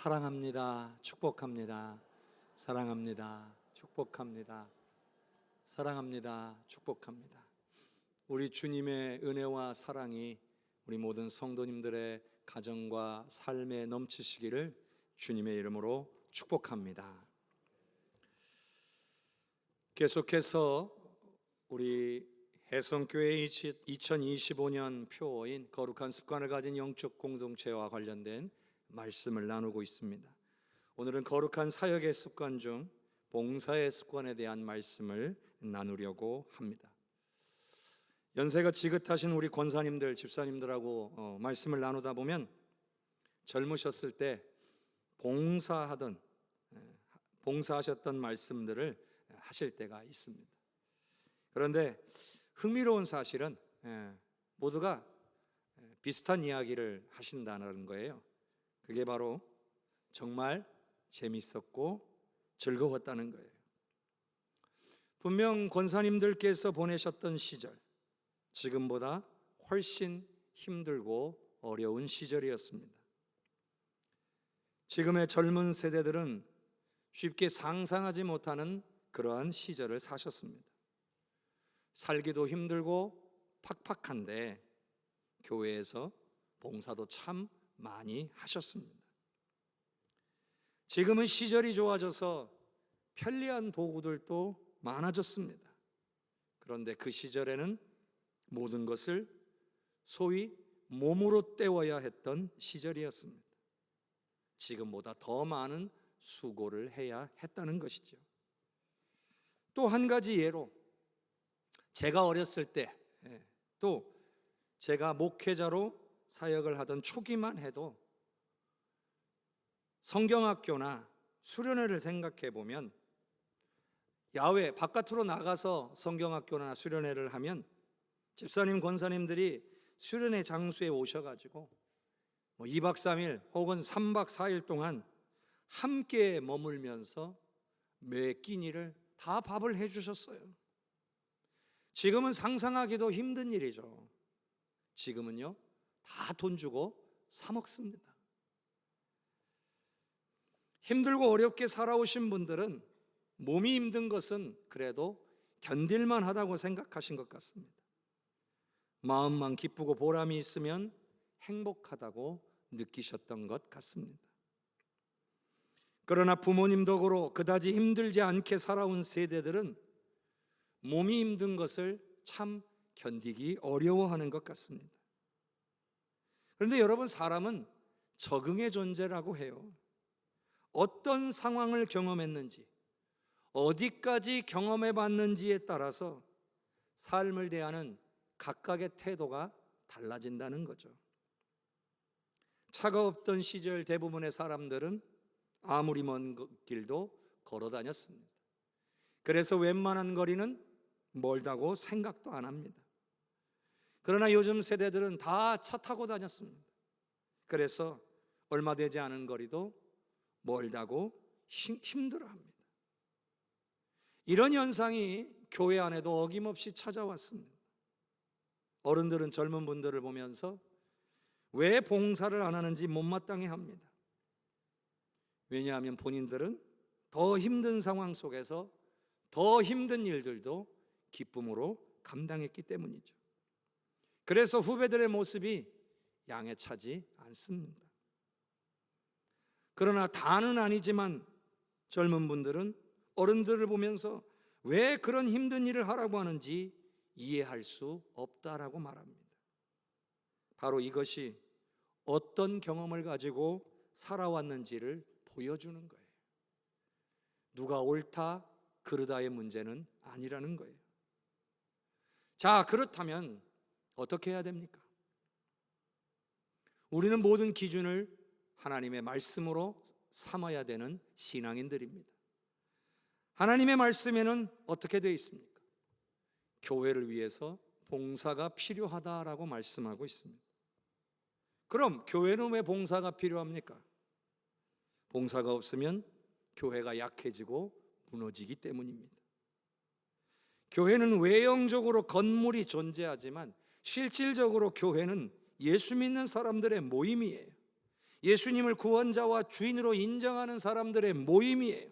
사랑합니다. 축복합니다. 사랑합니다. 축복합니다. 사랑합니다. 축복합니다. 우리 주님의 은혜와 사랑이 우리 모든 성도님들의 가정과 삶에 넘치시기를 주님의 이름으로 축복합니다. 계속해서 우리 해성교회의 2025년 표어인 거룩한 습관을 가진 영적 공동체와 관련된 말씀을 나누고 있습니다. 오늘은 거룩한 사역의 습관 중 봉사의 습관에 대한 말씀을 나누려고 합니다. 연세가 지긋하신 우리 권사님들, 집사님들하고 말씀을 나누다 보면 젊으셨을 때 봉사하셨던 말씀들을 하실 때가 있습니다. 그런데 흥미로운 사실은 모두가 비슷한 이야기를 하신다는 거예요. 그게 바로 정말 재밌었고 즐거웠다는 거예요. 분명 권사님들께서 보내셨던 시절, 지금보다 훨씬 힘들고 어려운 시절이었습니다. 지금의 젊은 세대들은 쉽게 상상하지 못하는 그러한 시절을 사셨습니다. 살기도 힘들고 팍팍한데 교회에서 봉사도 참 많이 하셨습니다. 지금은 시절이 좋아져서 편리한 도구들도 많아졌습니다. 그런데 그 시절에는 모든 것을 소위 몸으로 때워야 했던 시절이었습니다. 지금보다 더 많은 수고를 해야 했다는 것이죠. 또 한 가지 예로, 제가 어렸을 때, 또 제가 목회자로 사역을 하던 초기만 해도 성경학교나 수련회를 생각해 보면 야외 바깥으로 나가서 성경학교나 수련회를 하면 집사님, 권사님들이 수련회 장소에 오셔가지고 2박 3일 혹은 3박 4일 동안 함께 머물면서 매 끼니를 다 밥을 해주셨어요. 지금은 상상하기도 힘든 일이죠. 지금은요, 다 돈 주고 사 먹습니다. 힘들고 어렵게 살아오신 분들은 몸이 힘든 것은 그래도 견딜만 하다고 생각하신 것 같습니다. 마음만 기쁘고 보람이 있으면 행복하다고 느끼셨던 것 같습니다. 그러나 부모님 덕으로 그다지 힘들지 않게 살아온 세대들은 몸이 힘든 것을 참 견디기 어려워하는 것 같습니다. 그런데 여러분, 사람은 적응의 존재라고 해요. 어떤 상황을 경험했는지, 어디까지 경험해 봤는지에 따라서 삶을 대하는 각각의 태도가 달라진다는 거죠. 차가 없던 시절 대부분의 사람들은 아무리 먼 길도 걸어 다녔습니다. 그래서 웬만한 거리는 멀다고 생각도 안 합니다. 그러나 요즘 세대들은 다 차 타고 다녔습니다. 그래서 얼마 되지 않은 거리도 멀다고 힘들어합니다. 이런 현상이 교회 안에도 어김없이 찾아왔습니다. 어른들은 젊은 분들을 보면서 왜 봉사를 안 하는지 못마땅해 합니다. 왜냐하면 본인들은 더 힘든 상황 속에서 더 힘든 일들도 기쁨으로 감당했기 때문이죠. 그래서 후배들의 모습이 양에 차지 않습니다. 그러나 다는 아니지만 젊은 분들은 어른들을 보면서 왜 그런 힘든 일을 하라고 하는지 이해할 수 없다라고 말합니다. 바로 이것이 어떤 경험을 가지고 살아왔는지를 보여주는 거예요. 누가 옳다, 그르다의 문제는 아니라는 거예요. 자, 그렇다면 어떻게 해야 됩니까? 우리는 모든 기준을 하나님의 말씀으로 삼아야 되는 신앙인들입니다. 하나님의 말씀에는 어떻게 되어 있습니까? 교회를 위해서 봉사가 필요하다라고 말씀하고 있습니다. 그럼 교회는 왜 봉사가 필요합니까? 봉사가 없으면 교회가 약해지고 무너지기 때문입니다. 교회는 외형적으로 건물이 존재하지만 실질적으로 교회는 예수 믿는 사람들의 모임이에요. 예수님을 구원자와 주인으로 인정하는 사람들의 모임이에요.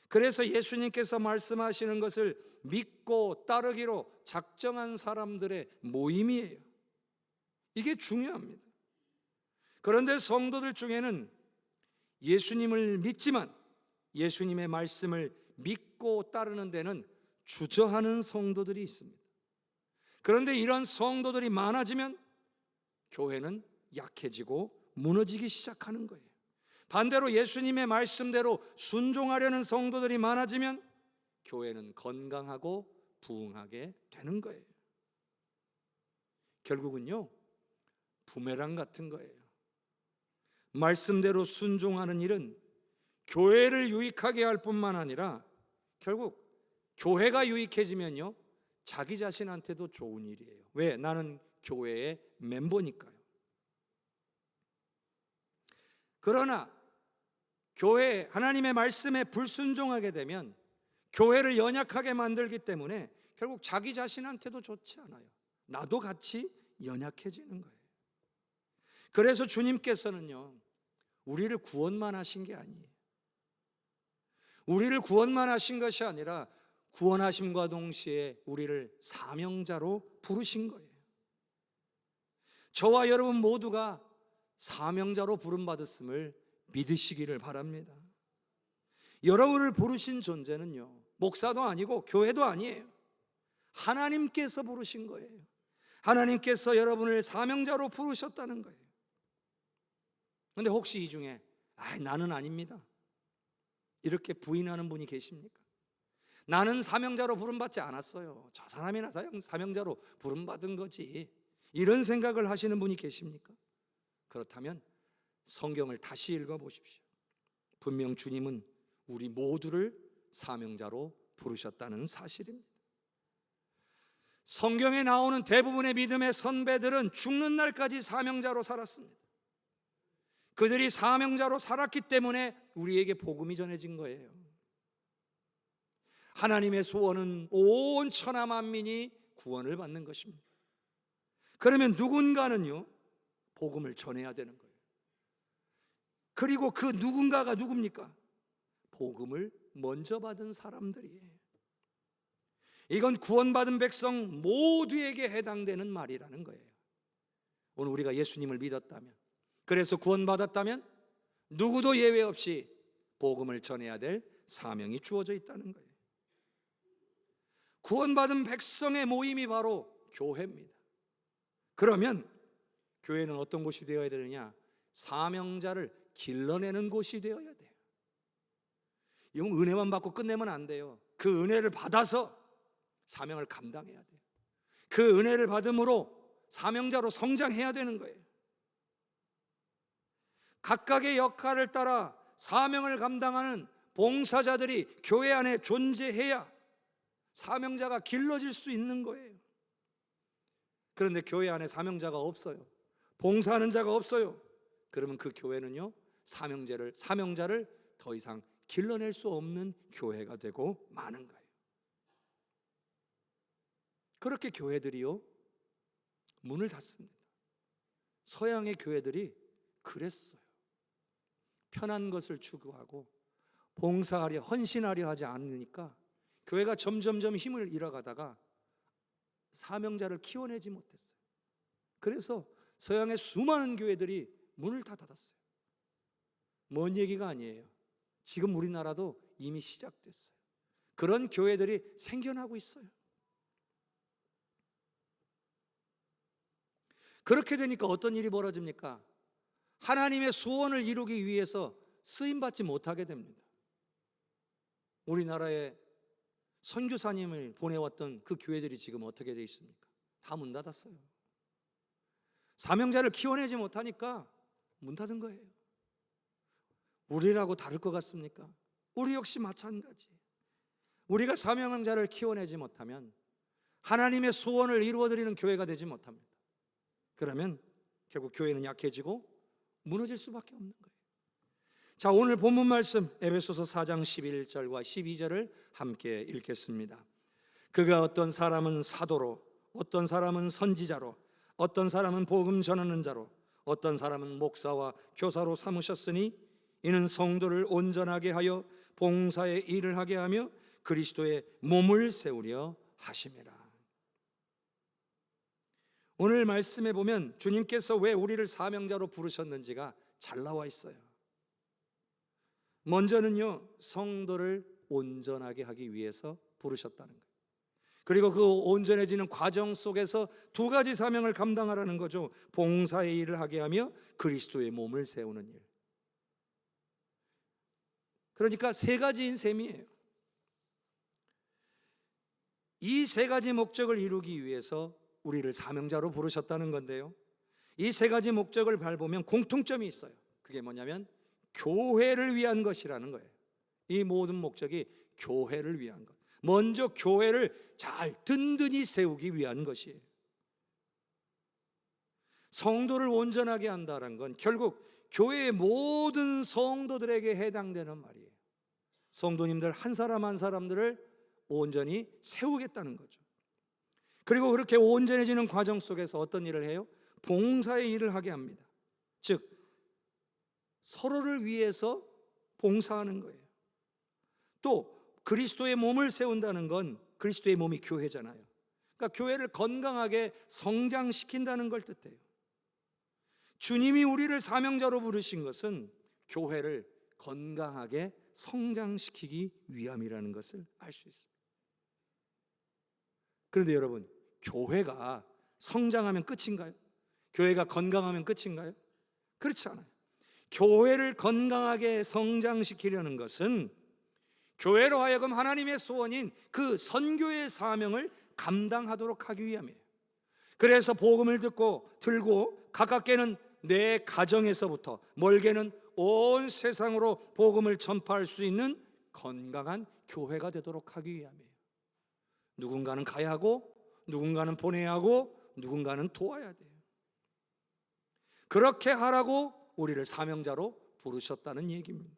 그래서 예수님께서 말씀하시는 것을 믿고 따르기로 작정한 사람들의 모임이에요. 이게 중요합니다. 그런데 성도들 중에는 예수님을 믿지만 예수님의 말씀을 믿고 따르는 데는 주저하는 성도들이 있습니다. 그런데 이런 성도들이 많아지면 교회는 약해지고 무너지기 시작하는 거예요. 반대로 예수님의 말씀대로 순종하려는 성도들이 많아지면 교회는 건강하고 부흥하게 되는 거예요. 결국은요, 부메랑 같은 거예요. 말씀대로 순종하는 일은 교회를 유익하게 할 뿐만 아니라 결국 교회가 유익해지면요, 자기 자신한테도 좋은 일이에요. 왜? 나는 교회의 멤버니까요. 그러나 교회 하나님의 말씀에 불순종하게 되면 교회를 연약하게 만들기 때문에 결국 자기 자신한테도 좋지 않아요. 나도 같이 연약해지는 거예요. 그래서 주님께서는요, 우리를 구원만 하신 게 아니에요. 우리를 구원만 하신 것이 아니라 구원하심과 동시에 우리를 사명자로 부르신 거예요. 저와 여러분 모두가 사명자로 부름받았음을 믿으시기를 바랍니다. 여러분을 부르신 존재는요, 목사도 아니고 교회도 아니에요. 하나님께서 부르신 거예요. 하나님께서 여러분을 사명자로 부르셨다는 거예요. 그런데 혹시 이 중에 나는 아닙니다, 이렇게 부인하는 분이 계십니까? 나는 사명자로 부름받지 않았어요. 저 사람이나 사명자로 부름받은 거지, 이런 생각을 하시는 분이 계십니까? 그렇다면 성경을 다시 읽어보십시오. 분명 주님은 우리 모두를 사명자로 부르셨다는 사실입니다. 성경에 나오는 대부분의 믿음의 선배들은 죽는 날까지 사명자로 살았습니다. 그들이 사명자로 살았기 때문에 우리에게 복음이 전해진 거예요. 하나님의 소원은 온 천하 만민이 구원을 받는 것입니다. 그러면 누군가는요, 복음을 전해야 되는 거예요. 그리고 그 누군가가 누굽니까? 복음을 먼저 받은 사람들이에요. 이건 구원받은 백성 모두에게 해당되는 말이라는 거예요. 오늘 우리가 예수님을 믿었다면, 그래서 구원받았다면 누구도 예외 없이 복음을 전해야 될 사명이 주어져 있다는 거예요. 구원받은 백성의 모임이 바로 교회입니다. 그러면 교회는 어떤 곳이 되어야 되느냐? 사명자를 길러내는 곳이 되어야 돼요. 이건 은혜만 받고 끝내면 안 돼요. 그 은혜를 받아서 사명을 감당해야 돼요. 그 은혜를 받음으로 사명자로 성장해야 되는 거예요. 각각의 역할을 따라 사명을 감당하는 봉사자들이 교회 안에 존재해야 사명자가 길러질 수 있는 거예요. 그런데 교회 안에 사명자가 없어요. 봉사하는 자가 없어요. 그러면 그 교회는요, 사명자를 더 이상 길러낼 수 없는 교회가 되고 마는 거예요. 그렇게 교회들이요, 문을 닫습니다. 서양의 교회들이 그랬어요. 편한 것을 추구하고 봉사하려, 헌신하려 하지 않으니까 교회가 점점점 힘을 잃어가다가 사명자를 키워내지 못했어요. 그래서 서양의 수많은 교회들이 문을 다 닫았어요. 먼 얘기가 아니에요. 지금 우리나라도 이미 시작됐어요. 그런 교회들이 생겨나고 있어요. 그렇게 되니까 어떤 일이 벌어집니까? 하나님의 소원을 이루기 위해서 쓰임받지 못하게 됩니다. 우리나라에 선교사님을 보내왔던 그 교회들이 지금 어떻게 되어 있습니까? 다 문 닫았어요. 사명자를 키워내지 못하니까 문 닫은 거예요. 우리라고 다를 것 같습니까? 우리 역시 마찬가지. 우리가 사명자를 키워내지 못하면 하나님의 소원을 이루어드리는 교회가 되지 못합니다. 그러면 결국 교회는 약해지고 무너질 수밖에 없는 거예요. 자, 오늘 본문 말씀 에베소서 4장 11절과 12절을 함께 읽겠습니다. 그가 어떤 사람은 사도로, 어떤 사람은 선지자로, 어떤 사람은 복음 전하는 자로, 어떤 사람은 목사와 교사로 삼으셨으니 이는 성도를 온전하게 하여 봉사의 일을 하게 하며 그리스도의 몸을 세우려 하심이라. 오늘 말씀에 보면 주님께서 왜 우리를 사명자로 부르셨는지가 잘 나와 있어요. 먼저는요, 성도를 온전하게 하기 위해서 부르셨다는 거예요. 그리고 그 온전해지는 과정 속에서 두 가지 사명을 감당하라는 거죠. 봉사의 일을 하게 하며 그리스도의 몸을 세우는 일. 그러니까 세 가지인 셈이에요. 이 세 가지 목적을 이루기 위해서 우리를 사명자로 부르셨다는 건데요, 이 세 가지 목적을 밟으면 공통점이 있어요. 그게 뭐냐면 교회를 위한 것이라는 거예요. 이 모든 목적이 교회를 위한 것, 먼저 교회를 잘 든든히 세우기 위한 것이에요. 성도를 온전하게 한다는 건 결국 교회의 모든 성도들에게 해당되는 말이에요. 성도님들 한 사람 한 사람들을 온전히 세우겠다는 거죠. 그리고 그렇게 온전해지는 과정 속에서 어떤 일을 해요? 봉사의 일을 하게 합니다. 즉 서로를 위해서 봉사하는 거예요. 또 그리스도의 몸을 세운다는 건 그리스도의 몸이 교회잖아요. 그러니까 교회를 건강하게 성장시킨다는 걸 뜻해요. 주님이 우리를 사명자로 부르신 것은 교회를 건강하게 성장시키기 위함이라는 것을 알 수 있습니다. 그런데 여러분, 교회가 성장하면 끝인가요? 교회가 건강하면 끝인가요? 그렇지 않아요. 교회를 건강하게 성장시키려는 것은 교회로 하여금 하나님의 소원인 그 선교의 사명을 감당하도록 하기 위함이에요. 그래서 복음을 들고 가깝게는 내 가정에서부터 멀게는 온 세상으로 복음을 전파할 수 있는 건강한 교회가 되도록 하기 위함이에요. 누군가는 가야 하고 누군가는 보내야 하고 누군가는 도와야 돼요. 그렇게 하라고 우리를 사명자로 부르셨다는 얘기입니다.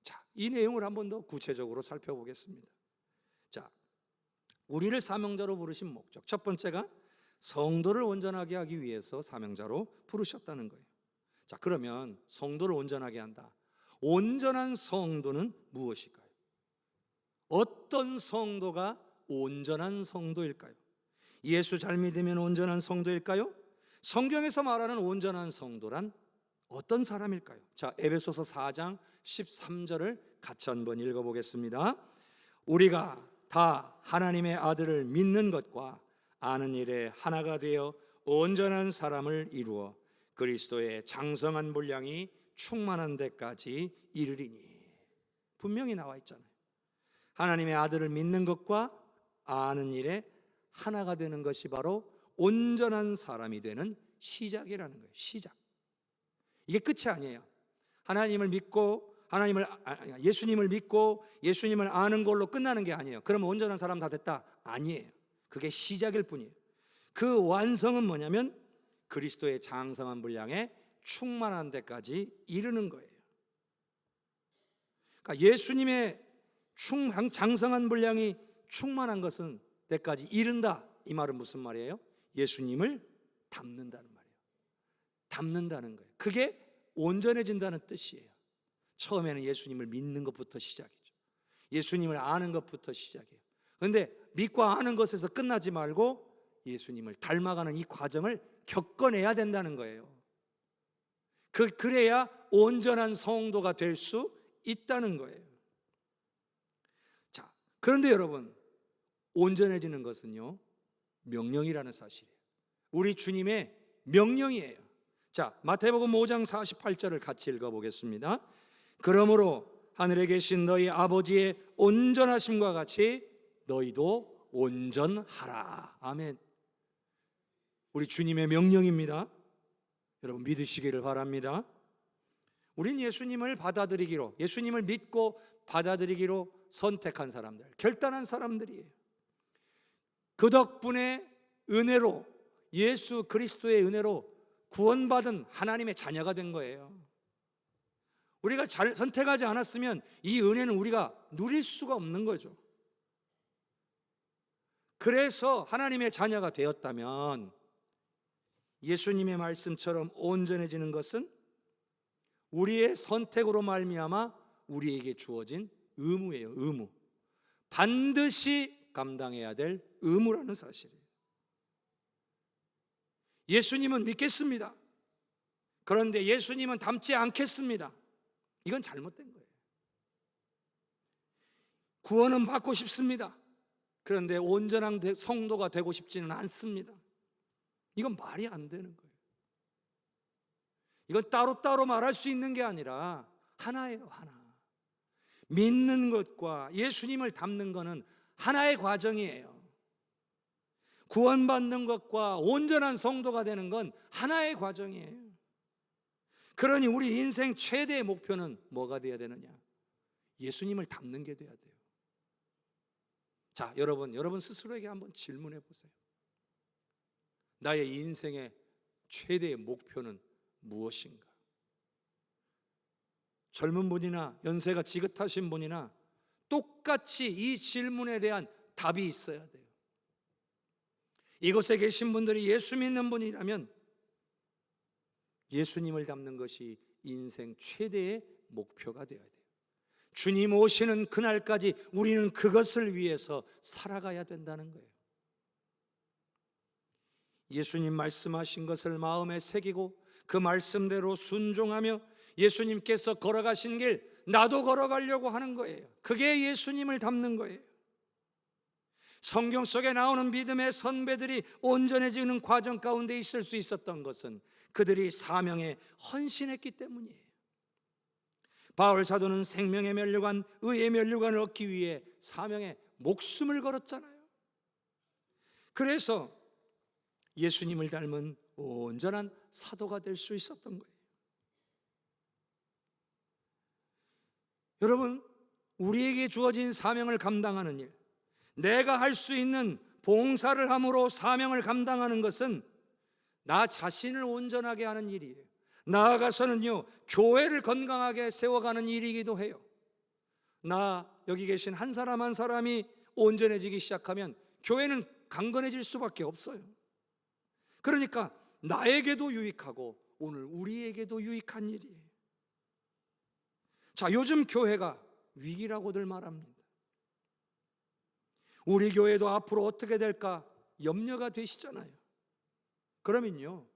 자, 이 내용을 한 번 더 구체적으로 살펴보겠습니다. 자, 우리를 사명자로 부르신 목적, 첫 번째가 성도를 온전하게 하기 위해서 사명자로 부르셨다는 거예요. 자, 그러면 성도를 온전하게 한다. 온전한 성도는 무엇일까요? 어떤 성도가 온전한 성도일까요? 예수 잘 믿으면 온전한 성도일까요? 성경에서 말하는 온전한 성도란 어떤 사람일까요? 자, 에베소서 4장 13절을 같이 한번 읽어보겠습니다. 우리가 다 하나님의 아들을 믿는 것과 아는 일에 하나가 되어 온전한 사람을 이루어 그리스도의 장성한 분량이 충만한 데까지 이르리니. 분명히 나와 있잖아요. 하나님의 아들을 믿는 것과 아는 일에 하나가 되는 것이 바로 온전한 사람이 되는 시작이라는 거예요. 시작. 이게 끝이 아니에요. 하나님을 믿고 예수님을 믿고 예수님을 아는 걸로 끝나는 게 아니에요. 그러면 온전한 사람 다 됐다? 아니에요. 그게 시작일 뿐이에요. 그 완성은 뭐냐면 그리스도의 장성한 분량에 충만한 데까지 이르는 거예요. 그러니까 예수님의 장성한 분량이 충만한 것은 때까지 이른다. 이 말은 무슨 말이에요? 예수님을 닮는다는 말이에요. 닮는다는 거예요. 그게 온전해진다는 뜻이에요. 처음에는 예수님을 믿는 것부터 시작이죠. 예수님을 아는 것부터 시작이에요. 그런데 믿고 아는 것에서 끝나지 말고 예수님을 닮아가는 이 과정을 겪어내야 된다는 거예요. 그래야 온전한 성도가 될 수 있다는 거예요. 자, 그런데 여러분, 온전해지는 것은요, 명령이라는 사실이에요. 우리 주님의 명령이에요. 자, 마태복음 5장 48절을 같이 읽어보겠습니다. 그러므로 하늘에 계신 너희 아버지의 온전하심과 같이 너희도 온전하라. 아멘. 우리 주님의 명령입니다. 여러분 믿으시기를 바랍니다. 우린 예수님을 받아들이기로, 예수님을 믿고 받아들이기로 선택한 사람들, 결단한 사람들이에요. 그 덕분에 은혜로, 예수 그리스도의 은혜로 구원받은 하나님의 자녀가 된 거예요. 우리가 잘 선택하지 않았으면 이 은혜는 우리가 누릴 수가 없는 거죠. 그래서 하나님의 자녀가 되었다면 예수님의 말씀처럼 온전해지는 것은 우리의 선택으로 말미암아 우리에게 주어진 의무예요. 의무. 반드시 감당해야 될 의무라는 사실이에요. 예수님은 믿겠습니다. 그런데 예수님은 닮지 않겠습니다. 이건 잘못된 거예요. 구원은 받고 싶습니다. 그런데 온전한 성도가 되고 싶지는 않습니다. 이건 말이 안 되는 거예요. 이건 따로따로 말할 수 있는 게 아니라 하나예요, 하나. 믿는 것과 예수님을 닮는 것은 하나의 과정이에요. 구원받는 것과 온전한 성도가 되는 건 하나의 과정이에요. 그러니 우리 인생 최대의 목표는 뭐가 되어야 되느냐? 예수님을 닮는 게 돼야 돼요. 자, 여러분 스스로에게 한번 질문해 보세요. 나의 인생의 최대의 목표는 무엇인가? 젊은 분이나 연세가 지긋하신 분이나 똑같이 이 질문에 대한 답이 있어야 돼요. 이곳에 계신 분들이 예수 믿는 분이라면 예수님을 닮는 것이 인생 최대의 목표가 되어야 돼요. 주님 오시는 그날까지 우리는 그것을 위해서 살아가야 된다는 거예요. 예수님 말씀하신 것을 마음에 새기고 그 말씀대로 순종하며 예수님께서 걸어가신 길 나도 걸어가려고 하는 거예요. 그게 예수님을 닮는 거예요. 성경 속에 나오는 믿음의 선배들이 온전해지는 과정 가운데 있을 수 있었던 것은 그들이 사명에 헌신했기 때문이에요. 바울 사도는 생명의 면류관, 의의 면류관을 얻기 위해 사명에 목숨을 걸었잖아요. 그래서 예수님을 닮은 온전한 사도가 될 수 있었던 거예요. 여러분, 우리에게 주어진 사명을 감당하는 일, 내가 할 수 있는 봉사를 함으로 사명을 감당하는 것은 나 자신을 온전하게 하는 일이에요. 나아가서는요, 교회를 건강하게 세워가는 일이기도 해요. 여기 계신 한 사람 한 사람이 온전해지기 시작하면 교회는 강건해질 수밖에 없어요. 그러니까 나에게도 유익하고 오늘 우리에게도 유익한 일이에요. 자, 요즘 교회가 위기라고들 말합니다. 우리 교회도 앞으로 어떻게 될까 염려가 되시잖아요. 그러면요,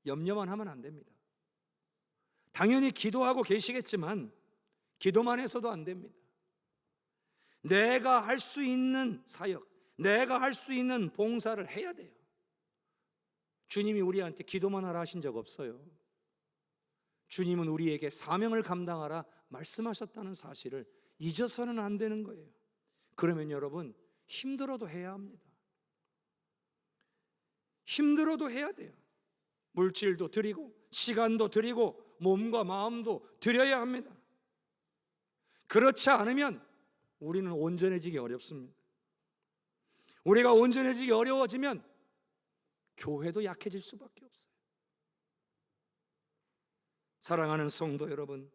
염려만 하면 안 됩니다. 당연히 기도하고 계시겠지만 기도만 해서도 안 됩니다. 내가 할 수 있는 사역, 내가 할 수 있는 봉사를 해야 돼요. 주님이 우리한테 기도만 하라 하신 적 없어요. 주님은 우리에게 사명을 감당하라 말씀하셨다는 사실을 잊어서는 안 되는 거예요. 그러면 여러분, 힘들어도 해야 합니다. 힘들어도 해야 돼요. 물질도 드리고 시간도 드리고 몸과 마음도 드려야 합니다. 그렇지 않으면 우리는 온전해지기 어렵습니다. 우리가 온전해지기 어려워지면 교회도 약해질 수밖에 없어요. 사랑하는 성도 여러분,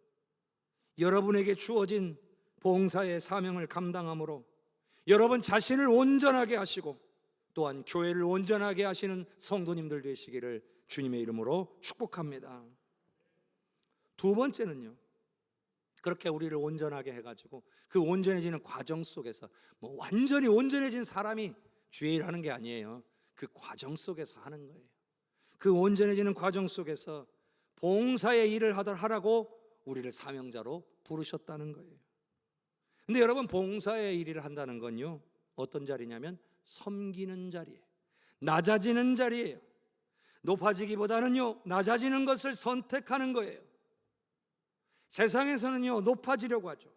여러분에게 주어진 봉사의 사명을 감당함으로 여러분 자신을 온전하게 하시고 또한 교회를 온전하게 하시는 성도님들 되시기를 주님의 이름으로 축복합니다. 두 번째는요, 그렇게 우리를 온전하게 해가지고 그 온전해지는 과정 속에서 완전히 온전해진 사람이 주의 일을 하는 게 아니에요. 그 과정 속에서 하는 거예요. 그 온전해지는 과정 속에서 봉사의 일을 하라고 우리를 사명자로 부르셨다는 거예요. 근데 여러분, 봉사의 일을 한다는 건요, 어떤 자리냐면 섬기는 자리예요. 낮아지는 자리예요. 높아지기보다는요, 낮아지는 것을 선택하는 거예요. 세상에서는요, 높아지려고 하죠.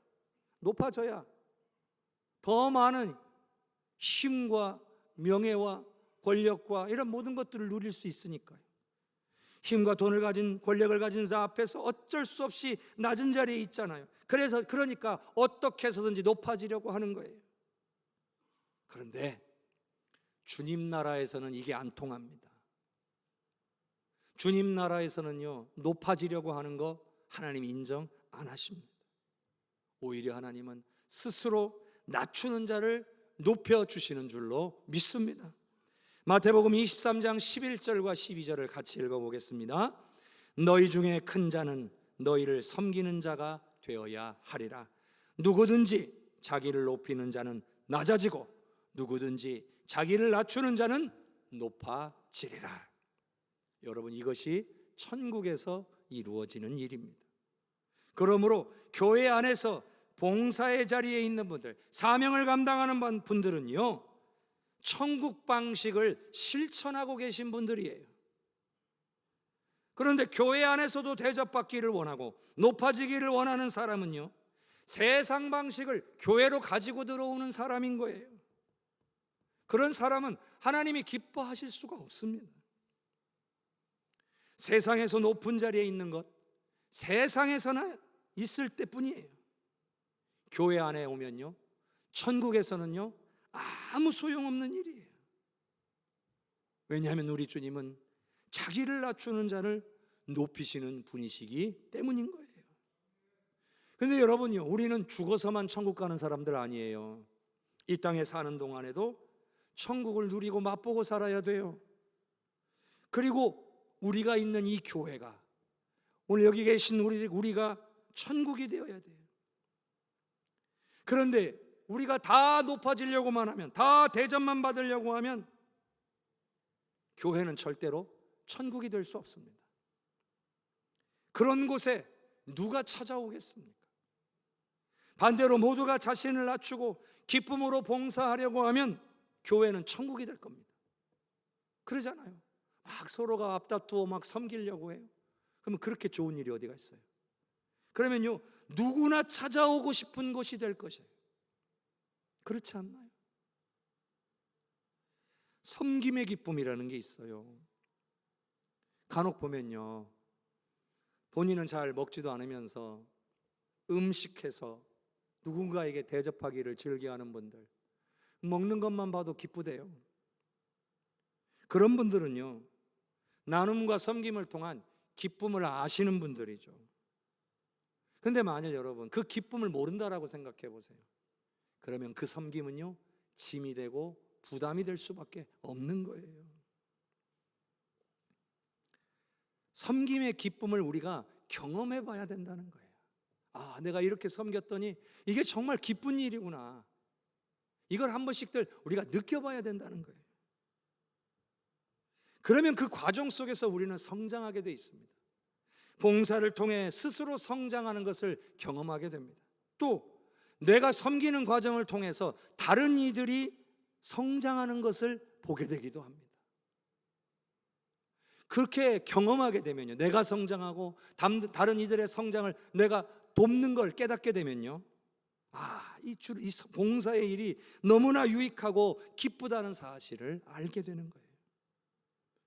높아져야 더 많은 힘과 명예와 권력과 이런 모든 것들을 누릴 수 있으니까요. 힘과 돈을 가진, 권력을 가진 자 앞에서 어쩔 수 없이 낮은 자리에 있잖아요. 그러니까 어떻게 해서든지 높아지려고 하는 거예요. 그런데 주님 나라에서는 이게 안 통합니다. 주님 나라에서는요, 높아지려고 하는 거 하나님 인정 안 하십니다. 오히려 하나님은 스스로 낮추는 자를 높여주시는 줄로 믿습니다. 마태복음 23장 11절과 12절을 같이 읽어보겠습니다. 너희 중에 큰 자는 너희를 섬기는 자가 되어야 하리라. 누구든지 자기를 높이는 자는 낮아지고 누구든지 자기를 낮추는 자는 높아지리라. 여러분, 이것이 천국에서 이루어지는 일입니다. 그러므로 교회 안에서 봉사의 자리에 있는 분들, 사명을 감당하는 분들은요, 천국 방식을 실천하고 계신 분들이에요. 그런데 교회 안에서도 대접받기를 원하고 높아지기를 원하는 사람은요, 세상 방식을 교회로 가지고 들어오는 사람인 거예요. 그런 사람은 하나님이 기뻐하실 수가 없습니다. 세상에서 높은 자리에 있는 것, 세상에서나 있을 때뿐이에요. 교회 안에 오면요, 천국에서는요, 아무 소용없는 일이에요. 왜냐하면 우리 주님은 자기를 낮추는 자를 높이시는 분이시기 때문인 거예요. 그런데 여러분요, 우리는 죽어서만 천국 가는 사람들 아니에요. 이 땅에 사는 동안에도 천국을 누리고 맛보고 살아야 돼요. 그리고 우리가 있는 이 교회가, 오늘 여기 계신 우리가 천국이 되어야 돼요. 그런데 우리가 다 높아지려고만 하면, 다 대접만 받으려고 하면 교회는 절대로 천국이 될 수 없습니다. 그런 곳에 누가 찾아오겠습니까? 반대로 모두가 자신을 낮추고 기쁨으로 봉사하려고 하면 교회는 천국이 될 겁니다. 그러잖아요. 막 서로가 앞다투어 막 섬기려고 해요. 그러면 그렇게 좋은 일이 어디가 있어요? 그러면요, 누구나 찾아오고 싶은 곳이 될 것이에요. 그렇지 않나요? 섬김의 기쁨이라는 게 있어요. 간혹 보면요, 본인은 잘 먹지도 않으면서 음식해서 누군가에게 대접하기를 즐겨하는 분들, 먹는 것만 봐도 기쁘대요. 그런 분들은요, 나눔과 섬김을 통한 기쁨을 아시는 분들이죠. 그런데 만일 여러분 그 기쁨을 모른다라고 생각해 보세요. 그러면 그 섬김은요, 짐이 되고 부담이 될 수밖에 없는 거예요. 섬김의 기쁨을 우리가 경험해 봐야 된다는 거예요. 아, 내가 이렇게 섬겼더니 이게 정말 기쁜 일이구나. 이걸 한 번씩들 우리가 느껴봐야 된다는 거예요. 그러면 그 과정 속에서 우리는 성장하게 돼 있습니다. 봉사를 통해 스스로 성장하는 것을 경험하게 됩니다. 또 내가 섬기는 과정을 통해서 다른 이들이 성장하는 것을 보게 되기도 합니다. 그렇게 경험하게 되면요, 내가 성장하고 다른 이들의 성장을 내가 돕는 걸 깨닫게 되면요, 이 봉사의 일이 너무나 유익하고 기쁘다는 사실을 알게 되는 거예요.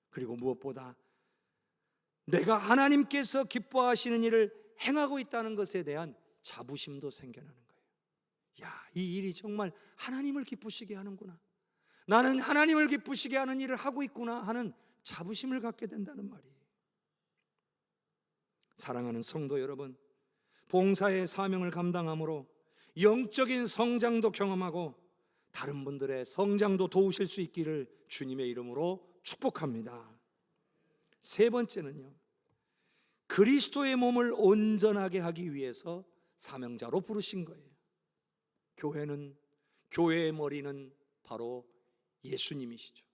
그리고 무엇보다 내가 하나님께서 기뻐하시는 일을 행하고 있다는 것에 대한 자부심도 생겨나는 거예요. 이 일이 정말 하나님을 기쁘시게 하는구나, 나는 하나님을 기쁘시게 하는 일을 하고 있구나 하는 자부심을 갖게 된다는 말이에요. 사랑하는 성도 여러분, 봉사의 사명을 감당함으로 영적인 성장도 경험하고 다른 분들의 성장도 도우실 수 있기를 주님의 이름으로 축복합니다. 세 번째는요, 그리스도의 몸을 온전하게 하기 위해서 사명자로 부르신 거예요. 교회의 머리는 바로 예수님이시죠.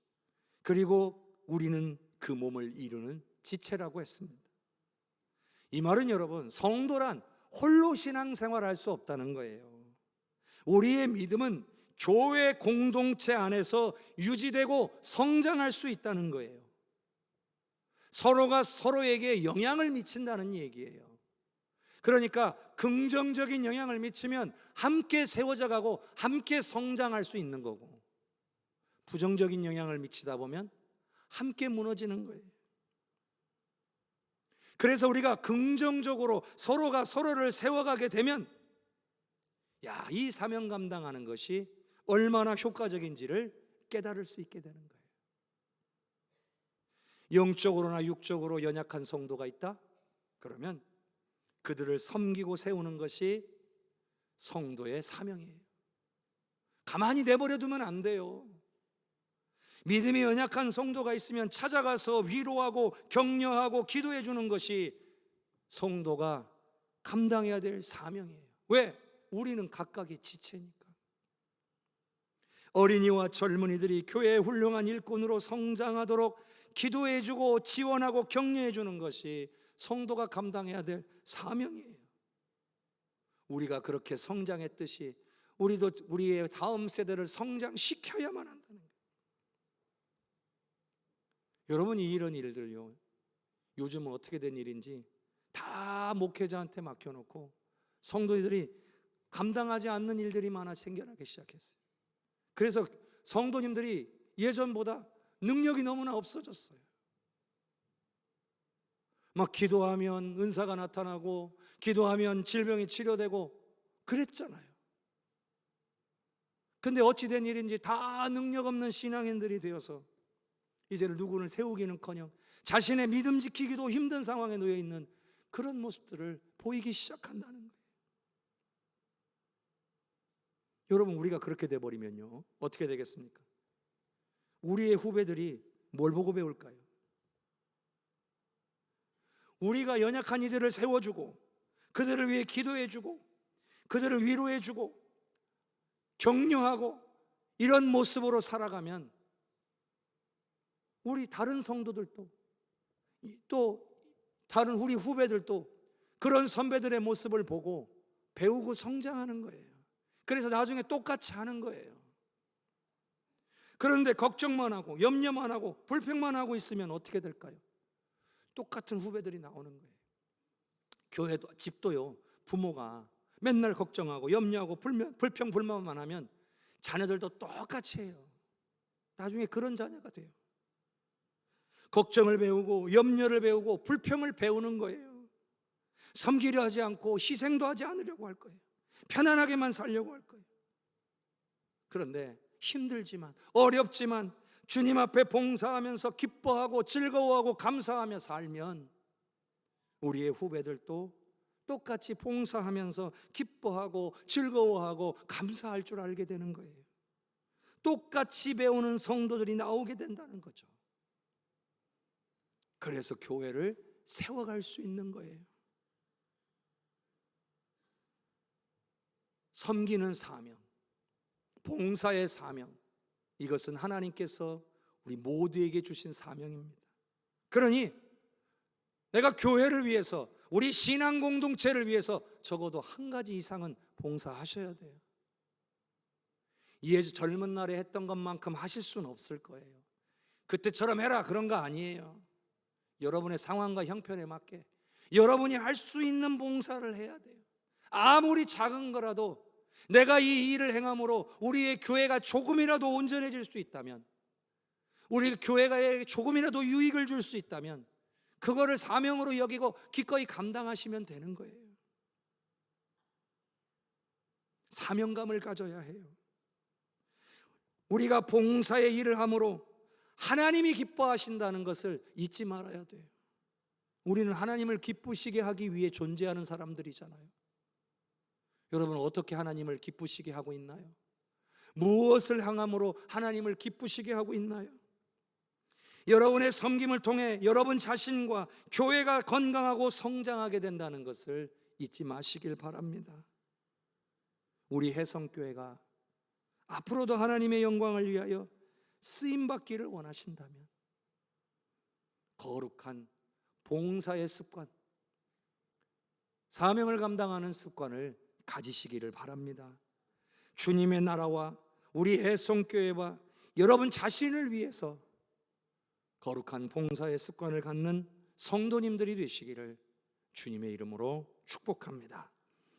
그리고 우리는 그 몸을 이루는 지체라고 했습니다. 이 말은 여러분, 성도란 홀로 신앙생활할 수 없다는 거예요. 우리의 믿음은 교회 공동체 안에서 유지되고 성장할 수 있다는 거예요. 서로가 서로에게 영향을 미친다는 얘기예요. 그러니까 긍정적인 영향을 미치면 함께 세워져 가고 함께 성장할 수 있는 거고, 부정적인 영향을 미치다 보면 함께 무너지는 거예요. 그래서 우리가 긍정적으로 서로가 서로를 세워가게 되면 이 사명 감당하는 것이 얼마나 효과적인지를 깨달을 수 있게 되는 거예요. 영적으로나 육적으로 연약한 성도가 있다? 그러면 그들을 섬기고 세우는 것이 성도의 사명이에요. 가만히 내버려 두면 안 돼요. 믿음이 연약한 성도가 있으면 찾아가서 위로하고 격려하고 기도해 주는 것이 성도가 감당해야 될 사명이에요. 왜? 우리는 각각의 지체니까. 어린이와 젊은이들이 교회의 훌륭한 일꾼으로 성장하도록 기도해 주고 지원하고 격려해 주는 것이 성도가 감당해야 될 사명이에요. 우리가 그렇게 성장했듯이 우리도 우리의 다음 세대를 성장시켜야만 한다는 거예요. 여러분이 이런 일들요, 요즘은 어떻게 된 일인지 다 목회자한테 맡겨놓고 성도들이 감당하지 않는 일들이 많아 생겨나기 시작했어요. 그래서 성도님들이 예전보다 능력이 너무나 없어졌어요. 막 기도하면 은사가 나타나고 기도하면 질병이 치료되고 그랬잖아요. 근데 어찌 된 일인지 다 능력 없는 신앙인들이 되어서 이제는 누구를 세우기는커녕 자신의 믿음 지키기도 힘든 상황에 놓여 있는 그런 모습들을 보이기 시작한다는 거예요. 여러분, 우리가 그렇게 돼버리면요, 어떻게 되겠습니까? 우리의 후배들이 뭘 보고 배울까요? 우리가 연약한 이들을 세워주고 그들을 위해 기도해주고 그들을 위로해주고 격려하고 이런 모습으로 살아가면 우리 다른 성도들도 또 다른 우리 후배들도 그런 선배들의 모습을 보고 배우고 성장하는 거예요. 그래서 나중에 똑같이 하는 거예요. 그런데 걱정만 하고 염려만 하고 불평만 하고 있으면 어떻게 될까요? 똑같은 후배들이 나오는 거예요. 교회도 집도요, 부모가 맨날 걱정하고 염려하고 불평 불만만 하면 자녀들도 똑같이 해요. 나중에 그런 자녀가 돼요. 걱정을 배우고 염려를 배우고 불평을 배우는 거예요. 섬기려 하지 않고 희생도 하지 않으려고 할 거예요. 편안하게만 살려고 할 거예요. 그런데 힘들지만 어렵지만 주님 앞에 봉사하면서 기뻐하고 즐거워하고 감사하며 살면 우리의 후배들도 똑같이 봉사하면서 기뻐하고 즐거워하고 감사할 줄 알게 되는 거예요. 똑같이 배우는 성도들이 나오게 된다는 거죠. 그래서 교회를 세워갈 수 있는 거예요. 섬기는 사명, 봉사의 사명, 이것은 하나님께서 우리 모두에게 주신 사명입니다. 그러니 내가 교회를 위해서, 우리 신앙 공동체를 위해서 적어도 한 가지 이상은 봉사하셔야 돼요. 젊은 날에 했던 것만큼 하실 수는 없을 거예요. 그때처럼 해라 그런 거 아니에요. 여러분의 상황과 형편에 맞게 여러분이 할 수 있는 봉사를 해야 돼요. 아무리 작은 거라도 내가 이 일을 행함으로 우리의 교회가 조금이라도 온전해질 수 있다면, 우리 교회가 조금이라도 유익을 줄 수 있다면 그거를 사명으로 여기고 기꺼이 감당하시면 되는 거예요. 사명감을 가져야 해요. 우리가 봉사의 일을 함으로 하나님이 기뻐하신다는 것을 잊지 말아야 돼요. 우리는 하나님을 기쁘시게 하기 위해 존재하는 사람들이잖아요. 여러분, 어떻게 하나님을 기쁘시게 하고 있나요? 무엇을 향함으로 하나님을 기쁘시게 하고 있나요? 여러분의 섬김을 통해 여러분 자신과 교회가 건강하고 성장하게 된다는 것을 잊지 마시길 바랍니다. 우리 혜성교회가 앞으로도 하나님의 영광을 위하여 쓰임받기를 원하신다면 거룩한 봉사의 습관, 사명을 감당하는 습관을 가지시기를 바랍니다. 주님의 나라와 우리 혜성교회와 여러분 자신을 위해서 거룩한 봉사의 습관을 갖는 성도님들이 되시기를 주님의 이름으로 축복합니다.